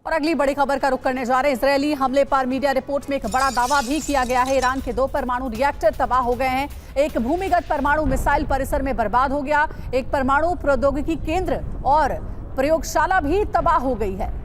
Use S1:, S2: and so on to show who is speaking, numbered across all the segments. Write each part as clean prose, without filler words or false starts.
S1: और अगली बड़ी खबर का रुख करने जा रहे हैं। इजरायली हमले पर मीडिया रिपोर्ट में एक बड़ा दावा भी किया गया है। ईरान के 2 परमाणु रिएक्टर तबाह हो गए हैं। एक भूमिगत परमाणु मिसाइल परिसर में बर्बाद हो गया। एक परमाणु प्रौद्योगिकी केंद्र और प्रयोगशाला भी तबाह हो गई है।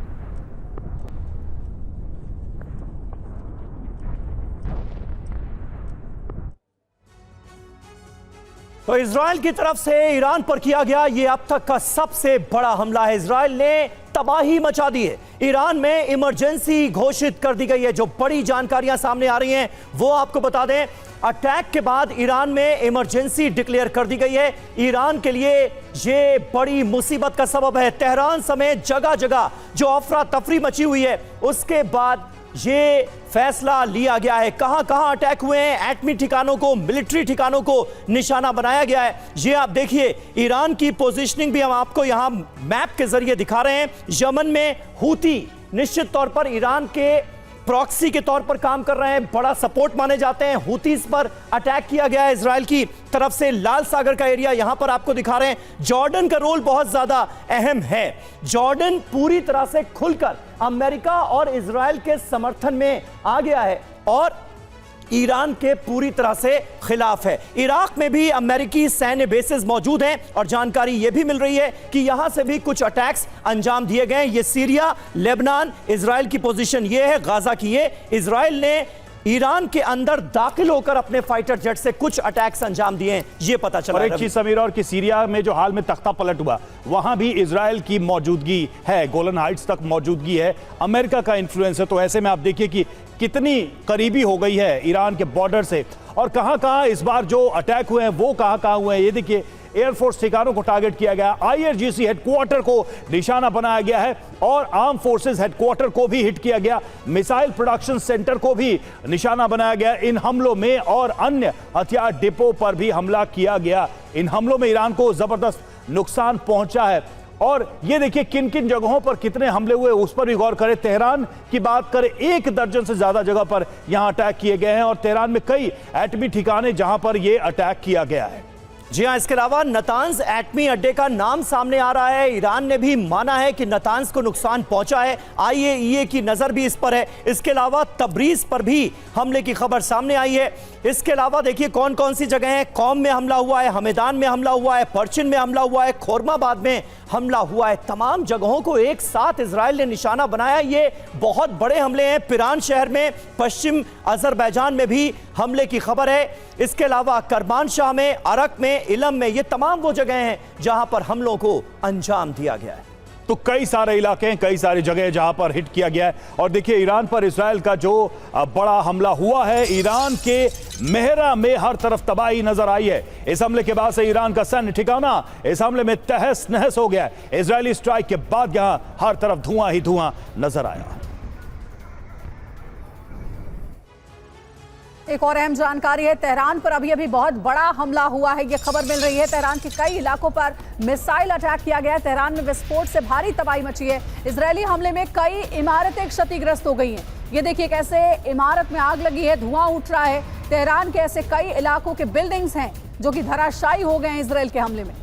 S2: तो इजराइल की तरफ से ईरान पर किया गया ये अब तक का सबसे बड़ा हमला है। इजराइल ने तबाही मचा दी है। ईरान में इमरजेंसी घोषित कर दी गई है। जो बड़ी जानकारियां सामने आ रही हैं वो आपको बता दें। अटैक के बाद ईरान में इमरजेंसी डिक्लेयर कर दी गई है। ईरान के लिए ये बड़ी मुसीबत का सबब है। तेहरान समेत जगह जगह जो अफरा तफरी मची हुई है उसके बाद ये फैसला लिया गया है। कहां कहां अटैक हुए हैं, एटमी ठिकानों को, मिलिट्री ठिकानों को निशाना बनाया गया है। ये आप देखिए, ईरान की पोजीशनिंग भी हम आपको यहां मैप के जरिए दिखा रहे हैं। यमन में हूती निश्चित तौर पर ईरान के प्रॉक्सी के तौर पर काम कर रहे हैं, बड़ा सपोर्ट माने जाते हैं। हूतीस पर अटैक किया गया है इजराइल की तरफ से। लाल सागर का एरिया यहां पर आपको दिखा रहे हैं। जॉर्डन का रोल बहुत ज्यादा अहम है। जॉर्डन पूरी तरह से खुलकर अमेरिका और इजराइल के समर्थन में आ गया है और ईरान के पूरी तरह से खिलाफ है। इराक में भी अमेरिकी सैन्य बेसेस मौजूद हैं और जानकारी यह भी मिल रही है कि यहां से भी कुछ अटैक्स अंजाम दिए गए। ये सीरिया, लेबनान, इजराइल की पोजीशन ये है। गाजा की ये इजराइल ने ईरान के अंदर दाखिल होकर अपने फाइटर जेट से कुछ अटैक्स अंजाम दिए हैं, ये पता चला।
S3: और एक चीज समीर, और कि सीरिया में जो हाल में तख्ता पलट हुआ वहां भी इजराइल की मौजूदगी है। गोलन हाइट्स तक मौजूदगी है, अमेरिका का इन्फ्लुएंस है। तो ऐसे में आप देखिए कि कितनी करीबी हो गई है ईरान के बॉर्डर से। और कहां कहां इस बार जो अटैक हुए हैं वो कहां कहां हुए हैं ये देखिए। एयरफोर्स ठिकानों को टारगेट किया गया, आईआरजीसी हेडक्वार्टर को निशाना बनाया गया है और आर्म फोर्सेस हेडक्वार्टर को भी हिट किया गया। मिसाइल प्रोडक्शन सेंटर को भी निशाना बनाया गया इन हमलों में और अन्य हथियार डिपो पर भी हमला किया गया। इन हमलों में ईरान को जबरदस्त नुकसान पहुंचा है। और ये देखिए किन किन जगहों पर कितने हमले हुए उस पर भी गौर करें। तेहरान की बात करें, 1 दर्जन से ज्यादा जगह पर यहां अटैक किए गए हैं और तेहरान में कई एटमी ठिकाने जहां पर यह अटैक किया गया है।
S2: जी हां, इसके अलावा नतांज एटमी अड्डे का नाम सामने आ रहा है। ईरान ने भी माना है कि नतांज को नुकसान पहुंचा है। आईएईए की नजर भी इस पर है। इसके अलावा तबरीज पर भी हमले की खबर सामने आई है। इसके अलावा देखिए कौन कौन सी जगह है। कौम में हमला हुआ है, हमेदान में हमला हुआ है, पर्चिन में हमला हुआ है, खोरमाबाद में हमला हुआ है। तमाम जगहों को एक साथ इजराइल ने निशाना बनाया। ये बहुत बड़े हमले हैं। पिरान शहर में, पश्चिम अजरबैजान में भी हमले की खबर है। इसके अलावा करमानशाह में, अरक में, इलम में, ये तमाम वो जगह हैं जहां पर हमलों को अंजाम दिया गया है।
S3: तो कई सारे इलाके हैं, कई सारी जगह जहां पर हिट किया गया है। और देखिए ईरान पर इजराइल का जो बड़ा हमला हुआ है, ईरान के मेहरा में हर तरफ तबाही नजर आई है। इस हमले के बाद से ईरान का सैन्य ठिकाना इस हमले में तहस नहस हो गया है। इजरायली स्ट्राइक के बाद यहां हर तरफ धुआं ही धुआं नजर आया।
S1: एक और अहम जानकारी है, तेहरान पर अभी बहुत बड़ा हमला हुआ है। ये खबर मिल रही है, तेहरान के कई इलाकों पर मिसाइल अटैक किया गया है। तेहरान में विस्फोट से भारी तबाही मची है। इजरायली हमले में कई इमारतें क्षतिग्रस्त हो गई हैं। ये देखिए कैसे इमारत में आग लगी है, धुआं उठ रहा है। तेहरान के ऐसे कई इलाकों के बिल्डिंग्स हैं जो कि धराशायी हो गए हैं इजरायल के हमले में।